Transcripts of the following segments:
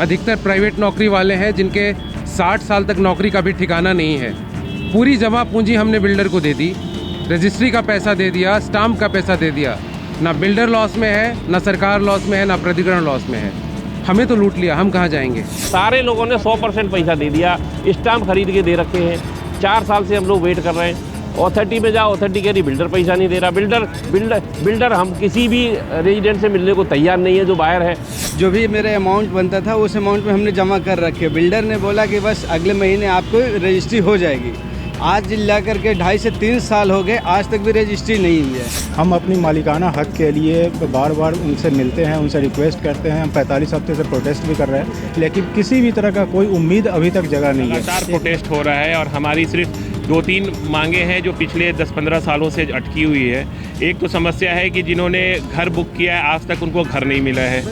अधिकतर प्राइवेट नौकरी वाले हैं जिनके 60 साल तक नौकरी का भी ठिकाना नहीं है। पूरी जमा पूंजी हमने बिल्डर को दे दी, रजिस्ट्री का पैसा दे दिया, स्टाम्प का पैसा दे दिया। ना बिल्डर लॉस में है, ना सरकार लॉस में है, ना प्राधिकरण लॉस में है। हमें तो लूट लिया, हम कहाँ जाएंगे। सारे लोगों ने 100% पैसा दे दिया, स्टाम्प खरीद के दे रखे हैं। 4 साल से हम लोग वेट कर रहे हैं। ऑथोरिटी में जाओ, ऑथोरिटी कह रही बिल्डर पैसा नहीं दे रहा। बिल्डर हम किसी भी रेजिडेंट से मिलने को तैयार नहीं है जो बाहर है। जो भी मेरे अमाउंट बनता था उस अमाउंट में हमने जमा कर रखे। बिल्डर ने बोला कि बस अगले महीने आपको रजिस्ट्री हो जाएगी। आज ला करके 2.5 से 3 साल हो गए, आज तक भी रजिस्ट्री नहीं हुई है। हम अपनी मालिकाना हक के लिए बार बार उनसे मिलते हैं, उनसे रिक्वेस्ट करते हैं। हम 45 हफ्ते से प्रोटेस्ट भी कर रहे हैं, लेकिन किसी भी तरह का कोई उम्मीद अभी तक जगह नहीं है। लगातार प्रोटेस्ट हो रहा है और हमारी सिर्फ 2-3 मांगे हैं जो पिछले 10-15 सालों से अटकी हुई है। एक तो समस्या है कि जिन्होंने घर बुक किया है आज तक उनको घर नहीं मिला है।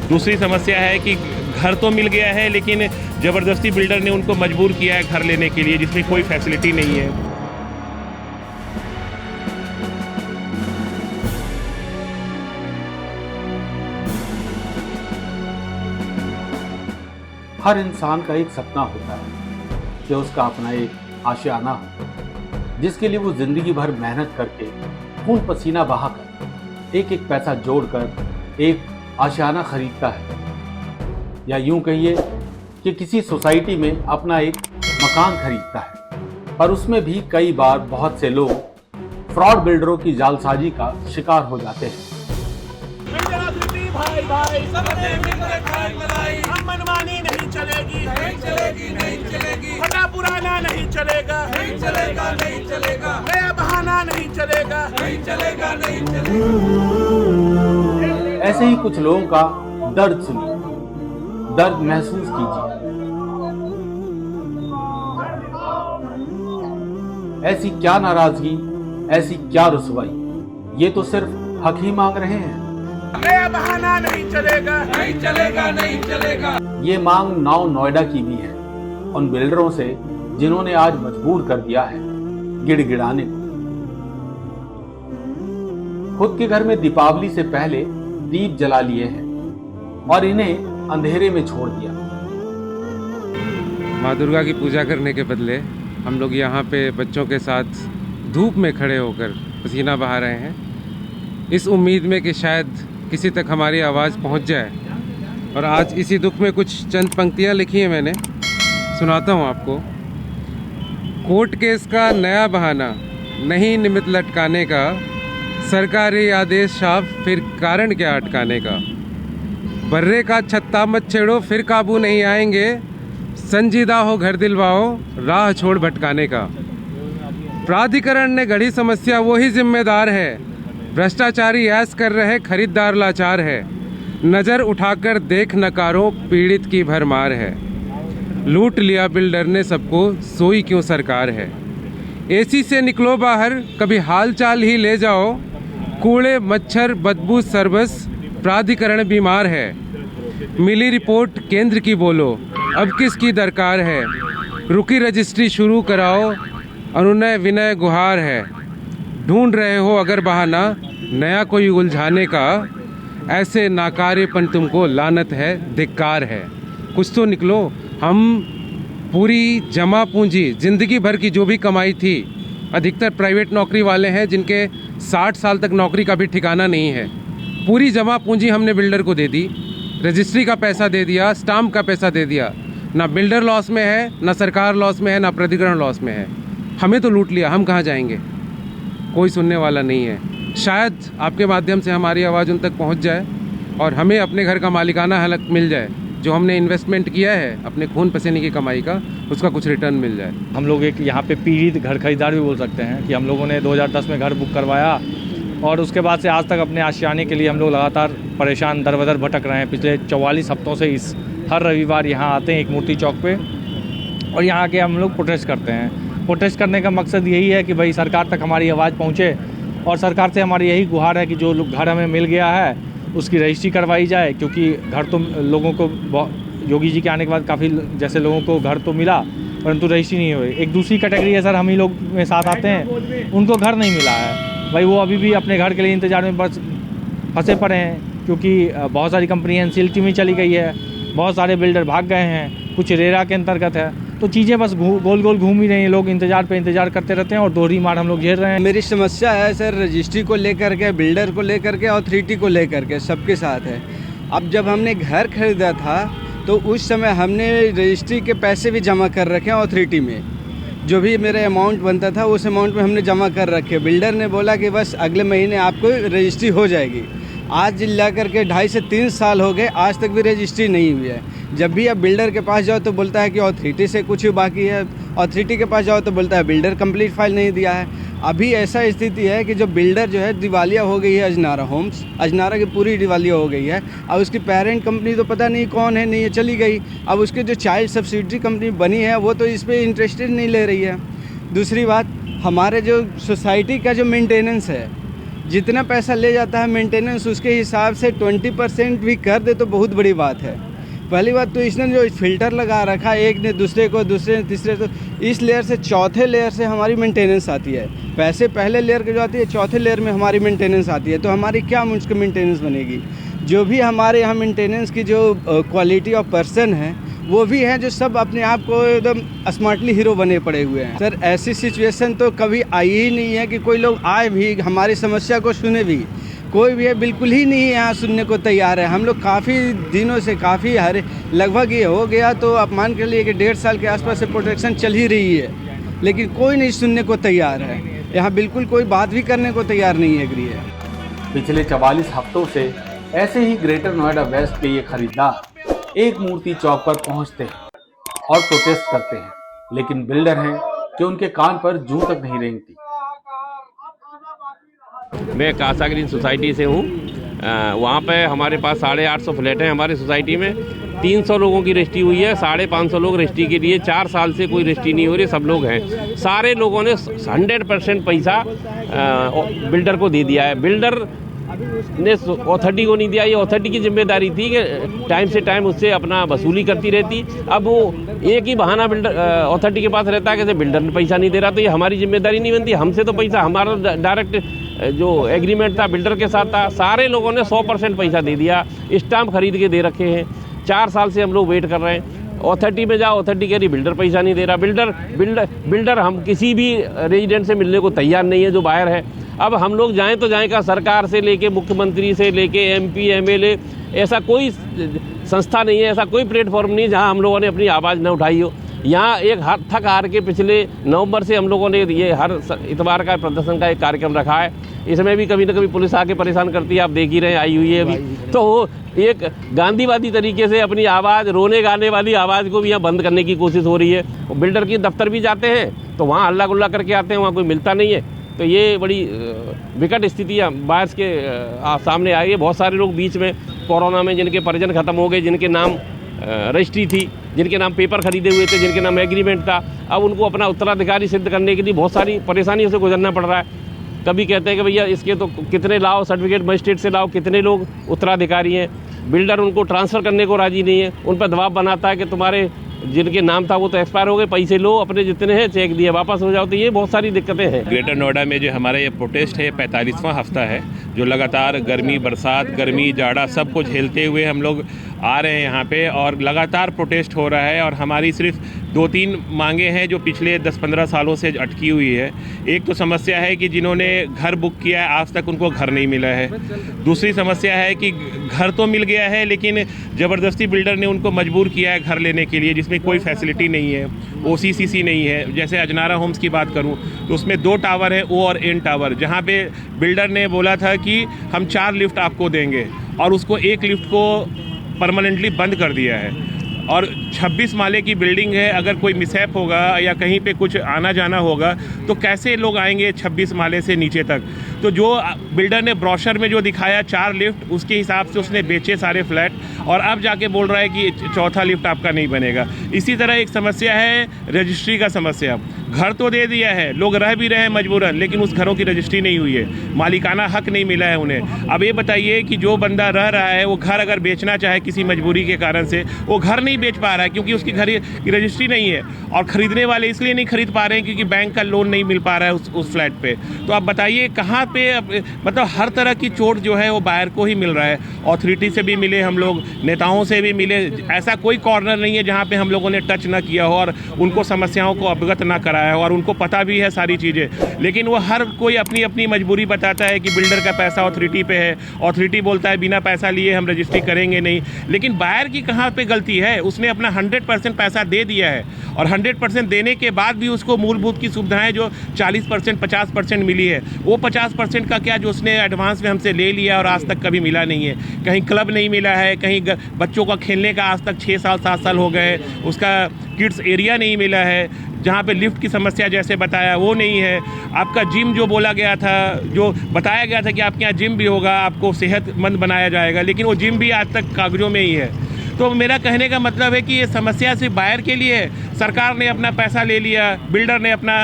दूसरी समस्या है कि घर तो मिल गया है लेकिन ज़बरदस्ती बिल्डर ने उनको मजबूर किया है घर लेने के लिए, जिसमें कोई फैसिलिटी नहीं है। हर इंसान का एक सपना होता है कि उसका अपना एक आशियाना हो, जिसके लिए वो जिंदगी भर मेहनत करके खून पसीना बहाकर एक एक पैसा जोड़कर एक आशियाना खरीदता है, या यूं कहिए कि किसी सोसाइटी में अपना एक मकान खरीदता है। पर उसमें भी कई बार बहुत से लोग फ्रॉड बिल्डरों की जालसाजी का शिकार हो जाते हैं। भाई भाई सबने मिलकर खाई मलाई, हम मनमानी नहीं चलेगी, नहीं चलेगी, नहीं चलेगी। फटा पुराना नहीं चलेगा, नहीं चलेगा, नहीं चलेगा। नया बहाना नहीं चलेगा, नहीं चलेगा, नहीं चलेगा। ऐसे ही कुछ लोगों का दर्द सुनिए, दर्द महसूस कीजिए। ऐसी क्या नाराजगी, ऐसी क्या रुसवाई, ये तो सिर्फ हक ही मांग रहे हैं। नया बहाना नहीं चलेगा, नहीं चलेगा, नहीं चलेगा। ये मांग नोएडा की भी है, उन बिल्डरों से जिन्होंने आज मजबूर कर दिया है गिड़गिड़ाने को। खुद के घर में दीपावली से पहले दीप जला लिए हैं और इन्हें अंधेरे में छोड़ दिया। माँ दुर्गा की पूजा करने के बदले हम लोग यहाँ पे बच्चों के साथ धूप में खड़े होकर पसीना बहा रहे हैं, इस उम्मीद में कि शायद किसी तक हमारी आवाज़ पहुँच जाए। और आज इसी दुख में कुछ चंद पंक्तियाँ लिखी हैं मैंने, सुनाता हूँ आपको। कोर्ट केस का नया बहाना, नहीं निमित्त लटकाने का, सरकारी आदेश साफ, फिर कारण क्या अटकाने का। बर्रे का छत्ता मत छेड़ो, फिर काबू नहीं आएंगे, संजीदा हो घर दिलवाओ, राह छोड़ भटकाने का। प्राधिकरण ने गढ़ी समस्या, वो ही जिम्मेदार है, भ्रष्टाचारी ऐस कर रहे, खरीदार लाचार है, नज़र उठाकर देख नकारो, पीड़ित की भरमार है। लूट लिया बिल्डर ने सबको, सोई क्यों सरकार है। एसी से निकलो बाहर, कभी हाल चाल ही ले जाओ, कूड़े मच्छर बदबू सरबस, प्राधिकरण बीमार है। मिली रिपोर्ट केंद्र की बोलो, अब किसकी दरकार है। रुकी रजिस्ट्री शुरू कराओ, अनुनय विनय गुहार है। ढूंढ रहे हो अगर बहाना, नया कोई उलझाने का, ऐसे नाकारेपन तुमको लानत है, धिक्कार है। कुछ तो निकलो। हम पूरी जमा पूंजी जिंदगी भर की जो भी कमाई थी, अधिकतर प्राइवेट नौकरी वाले हैं जिनके 60 साल तक नौकरी का भी ठिकाना नहीं है, पूरी जमा पूंजी हमने बिल्डर को दे दी, रजिस्ट्री का पैसा दे दिया, स्टाम्प का पैसा दे दिया। ना बिल्डर लॉस में है, ना सरकार लॉस में है, ना प्राधिकरण लॉस में है। हमें तो लूट लिया, हम कहाँ जाएंगे। कोई सुनने वाला नहीं है। शायद आपके माध्यम से हमारी आवाज़ उन तक पहुँच जाए और हमें अपने घर का मालिकाना हक मिल जाए। जो हमने इन्वेस्टमेंट किया है अपने खून पसीने की कमाई का, उसका कुछ रिटर्न मिल जाए। हम लोग एक यहाँ पे पीड़ित घर खरीदार भी बोल सकते हैं कि हम लोगों ने 2010 में घर बुक करवाया और उसके बाद से आज तक अपने आशियाने के लिए हम लोग लगातार परेशान दर बदर भटक रहे हैं। पिछले 44 हफ्तों से हर रविवार यहाँ आते हैं एक मूर्ति चौक पे और यहाँ आके हम लोग प्रोटेस्ट करते हैं। प्रोटेस्ट करने का मकसद यही है कि भाई सरकार तक हमारी आवाज़ पहुँचे और सरकार से हमारी यही गुहार है कि जो घर हमें मिल गया है उसकी रजिस्ट्री करवाई जाए, क्योंकि घर तो लोगों को योगी जी के आने के बाद काफ़ी जैसे लोगों को घर तो मिला परंतु रजिस्ट्री नहीं हुई। एक दूसरी कैटेगरी है सर, हम ही लोग में साथ आते हैं, उनको घर नहीं मिला है। भाई वो अभी भी अपने घर के लिए इंतजार में बस फंसे पड़े हैं, क्योंकि बहुत सारी कंपनी एनसीएलटी में चली गई है बहुत सारे बिल्डर भाग गए हैं, कुछ रेरा के अंतर्गत है। तो चीज़ें बस गोल गोल घूम ही रही हैं, लोग इंतज़ार पे इंतज़ार करते रहते हैं और दोहरी मार हम लोग झेल रहे हैं। मेरी समस्या है सर रजिस्ट्री को लेकर के, बिल्डर को लेकर के, अथॉरिटी को लेकर के, सबके साथ है। अब जब हमने घर खरीदा था तो उस समय हमने रजिस्ट्री के पैसे भी जमा कर रखे हैं अथॉरिटी में, जो भी मेरा अमाउंट बनता था उस अमाउंट में हमने जमा कर रखे। बिल्डर ने बोला कि बस अगले महीने आपको रजिस्ट्री हो जाएगी। आज ला करके 2.5 से 3 साल हो गए, आज तक भी रजिस्ट्री नहीं हुई है। जब भी आप बिल्डर के पास जाओ तो बोलता है कि अथॉरिटी से कुछ बाकी है, अथॉरिटी के पास जाओ तो बोलता है बिल्डर कंप्लीट फाइल नहीं दिया है। अभी ऐसा स्थिति है कि जो बिल्डर जो है दिवालिया हो गई है, अजनारा होम्स, अजनारा की पूरी दिवालिया हो गई है। अब उसकी पेरेंट कंपनी तो पता नहीं कौन है, नहीं है, चली गई। अब उसके जो चाइल्ड सब्सिडरी कंपनी बनी है वो तो इस पर इंटरेस्टेड नहीं ले रही है। दूसरी बात, हमारे जो सोसाइटी का जो मेंटेनेंस है, जितना पैसा ले जाता है मेंटेनेंस, उसके हिसाब से 20% भी कर दे तो बहुत बड़ी बात है। पहली बात तो इसने जो फिल्टर लगा रखा है, एक ने दूसरे को, दूसरे ने तीसरे, तो इस लेयर से चौथे लेयर से हमारी मेंटेनेंस आती है। पैसे पहले लेयर की जो आती है, चौथे लेयर में हमारी मेंटेनेंस आती है। तो हमारी क्या मुझको मेंटेनेंस बनेगी? जो भी हमारे यहाँ मेंटेनेंस की जो क्वालिटी ऑफ पर्सन है वो भी है, जो सब अपने आप को एकदम स्मार्टली हीरो बने पड़े हुए हैं। सर ऐसी सिचुएशन तो कभी आई ही नहीं है कि कोई लोग आए भी हमारी समस्या को सुने भी। कोई भी है बिल्कुल ही नहीं यहाँ सुनने को तैयार है। हम लोग काफ़ी दिनों से, काफ़ी लगभग ये हो गया तो आप मान कर लिए कि 1.5 साल के आसपास से प्रोटेक्शन चल ही रही है, लेकिन कोई नहीं सुनने को तैयार है। यहाँ बिल्कुल कोई बात भी करने को तैयार नहीं है गृह। पिछले 44 हफ्तों से ऐसे ही ग्रेटर नोएडा वेस्ट के ये खरीदार एक मूर्ति चौक पर पहुंचते हैं और प्रोटेस्ट करते हैं, लेकिन बिल्डर हैं कि उनके कान पर जूं तक नहीं रेंगती। मैं कासा ग्रीन सोसाइटी से हूँ। वहाँ पे हमारे पास 850 फ्लैट हैं हमारे सोसाइटी में। 300 लोगों की रजिस्ट्री हुई है, 550 लोग रजिस्ट्री के लिए। 4 साल से कोई रजिस्ट्री नहीं हो रही, सब लोग हैं। सारे लोगों ने 100% पैसा बिल्डर को दे दिया है। बिल्डर ने अथॉरिटी को नहीं दिया। ये अथॉरिटी की जिम्मेदारी थी कि टाइम से टाइम उससे अपना वसूली करती रहती। अब वो एक ही बहाना बिल्डर अथॉरिटी के पास रहता है कि बिल्डर ने पैसा नहीं दे रहा, तो ये हमारी जिम्मेदारी नहीं बनती। हमसे तो पैसा, हमारा डायरेक्ट जो एग्रीमेंट था बिल्डर के साथ था, सारे लोगों ने 100% पैसा दे दिया, स्टाम्प खरीद के दे रखे हैं। 4 साल से हम लोग वेट कर रहे हैं। अथॉरिटी में जाओ, अथॉरिटी कह रही बिल्डर पैसा नहीं दे रहा। बिल्डर हम किसी भी रेजिडेंट से मिलने को तैयार नहीं है जो बाहर है। अब हम लोग जाएं तो जाएं का, सरकार से लेके, मुख्यमंत्री से लेके, MP MLA, ऐसा कोई संस्था नहीं है, ऐसा कोई प्लेटफॉर्म नहीं जहां हम लोगों ने अपनी आवाज़ न उठाई हो। यहाँ एक थक हार के पिछले नवंबर से हम लोगों ने ये हर इतवार का प्रदर्शन का एक कार्यक्रम रखा है। इसमें भी कभी न कभी पुलिस आके परेशान करती है, आप देख ही रहे हैं, आई हुई है अभी। तो वो एक गांधीवादी तरीके से अपनी आवाज़, रोने गाने वाली आवाज़ को भी यहाँ बंद करने की कोशिश हो रही है। बिल्डर की दफ्तर भी जाते हैं तो वहाँ हल्ला गुल्ला करके आते हैं, वहाँ कोई मिलता नहीं है। तो ये बड़ी विकट स्थितियाँ बाहर के सामने आई है। बहुत सारे लोग बीच में कोरोना में जिनके परिजन खत्म हो गए, जिनके नाम रजिस्ट्री थी, जिनके नाम पेपर खरीदे हुए थे, जिनके नाम एग्रीमेंट था, अब उनको अपना उत्तराधिकारी सिद्ध करने के लिए बहुत सारी परेशानियों से गुजरना पड़ रहा है। कभी कहते हैं कि भैया इसके तो कितने लाओ सर्टिफिकेट, मजिस्ट्रेट से लाओ, कितने लोग उत्तराधिकारी हैं। बिल्डर उनको ट्रांसफ़र करने को राजी नहीं है, उन पर दबाव बनाता है कि तुम्हारे जिनके नाम था वो तो एक्सपायर हो गए, पैसे लो, अपने जितने हैं चेक दिए वापस हो जाओ। तो ये बहुत सारी दिक्कतें हैं। ग्रेटर नोएडा में जो हमारा ये प्रोटेस्ट है 45वां हफ्ता है, जो लगातार गर्मी, बरसात, गर्मी, जाड़ा सब कुछ झेलते हुए हम लोग आ रहे हैं यहाँ पे, और लगातार प्रोटेस्ट हो रहा है। और हमारी सिर्फ 2-3 मांगे हैं जो पिछले 10-15 सालों से अटकी हुई है। एक तो समस्या है कि जिन्होंने घर बुक किया है आज तक उनको घर नहीं मिला है। दूसरी समस्या है कि घर तो मिल गया है लेकिन ज़बरदस्ती बिल्डर ने उनको मजबूर किया है घर लेने के लिए, जिसमें कोई फैसिलिटी नहीं है, OCCC नहीं है। जैसे अजनारा होम्स की बात करूं तो उसमें 2 टावर है, O और N टावर, जहां पे बिल्डर ने बोला था कि हम 4 लिफ्ट आपको देंगे और उसको 1 लिफ्ट को परमानेंटली बंद कर दिया है। और 26 माले की बिल्डिंग है, अगर कोई मिसहैप होगा या कहीं पे कुछ आना जाना होगा तो कैसे लोग आएंगे 26 माले से नीचे तक। तो जो बिल्डर ने ब्रोशर में जो दिखाया 4 लिफ्ट, उसके हिसाब से उसने बेचे सारे फ्लैट, और अब जाके बोल रहा है कि 4था लिफ्ट आपका नहीं बनेगा। इसी तरह एक समस्या है रजिस्ट्री का समस्या। घर तो दे दिया है, लोग रह भी रहे हैं मजबूरन, लेकिन उस घरों की रजिस्ट्री नहीं हुई है, मालिकाना हक नहीं मिला है उन्हें। अब ये बताइए कि जो बंदा रह रहा है वो घर अगर बेचना चाहे किसी मजबूरी के कारण से, वो घर नहीं बेच पा रहा है क्योंकि उसकी घर की रजिस्ट्री नहीं है, और खरीदने वाले इसलिए नहीं खरीद पा रहे हैं क्योंकि बैंक का लोन नहीं मिल पा रहा है उस फ्लैट पे। तो आप बताइए कहाँ पे, मतलब हर तरह की चोट जो है वो बायर को ही मिल रहा है। अथॉरिटी से भी मिले हम लोग, नेताओं से भी मिले, ऐसा कोई कॉर्नर नहीं है जहाँ पे हम लोगों ने टच ना किया हो और उनको समस्याओं को अवगत ना कराया हो, और उनको पता भी है सारी चीज़ें। लेकिन वो हर कोई अपनी अपनी मजबूरी बताता है कि बिल्डर का पैसा अथॉरिटी पे है, अथॉरिटी बोलता है बिना पैसा लिए हम रजिस्ट्री करेंगे नहीं। लेकिन बायर की कहाँ पे गलती है? उसने अपना 100% पैसा दे दिया है, और 100% देने के बाद भी उसको मूलभूत की सुविधाएं जो 40% 50% मिली है, वो 50% का क्या जो उसने एडवांस में हमसे ले लिया और आज तक कभी मिला नहीं है। कहीं क्लब नहीं मिला है, कहीं बच्चों का खेलने का आज तक 6 साल 7 साल हो गए, उसका किड्स एरिया नहीं मिला है, जहाँ पे लिफ्ट की समस्या जैसे बताया वो नहीं है। आपका जिम जो बोला गया था, जो बताया गया था कि आपके यहाँ जिम भी होगा, आपको सेहतमंद बनाया जाएगा, लेकिन वो जिम भी आज तक कागजों में ही है। तो मेरा कहने का मतलब है कि ये समस्या सिर्फ बायर के लिए है। सरकार ने अपना पैसा ले लिया, बिल्डर ने अपना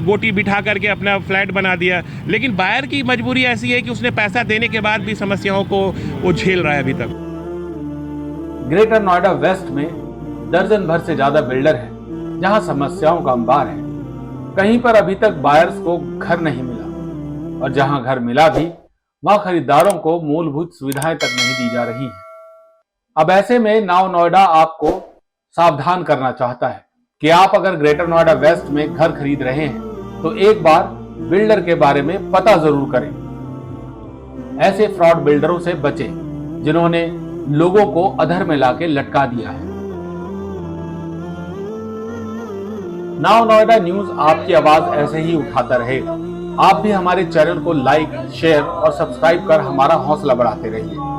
गोटी बिठा करके अपना फ्लैट बना दिया, लेकिन बायर की मजबूरी ऐसी है कि उसने पैसा देने के बाद भी समस्याओं को वो झेल रहा है अभी तक। ग्रेटर नोएडा वेस्ट में दर्जन भर से ज्यादा बिल्डर हैं जहां समस्याओं का अंबार है। कहीं पर अभी तक बायर्स को घर नहीं मिला, और जहां घर मिला भी वहां खरीदारों को मूलभूत सुविधाएं तक नहीं दी जा रही हैं। अब ऐसे में नाउ नोएडा आपको सावधान करना चाहता है कि आप अगर ग्रेटर नोएडा वेस्ट में घर खरीद रहे हैं तो एक बार बिल्डर के बारे में पता जरूर करें। ऐसे फ्रॉड बिल्डरों से बचें जिन्होंने लोगों को अधर में लाके लटका दिया है। नाउ नोएडा न्यूज आपकी आवाज ऐसे ही उठाता रहेगा। आप भी हमारे चैनल को लाइक, शेयर और सब्सक्राइब कर हमारा हौसला बढ़ाते रहिए।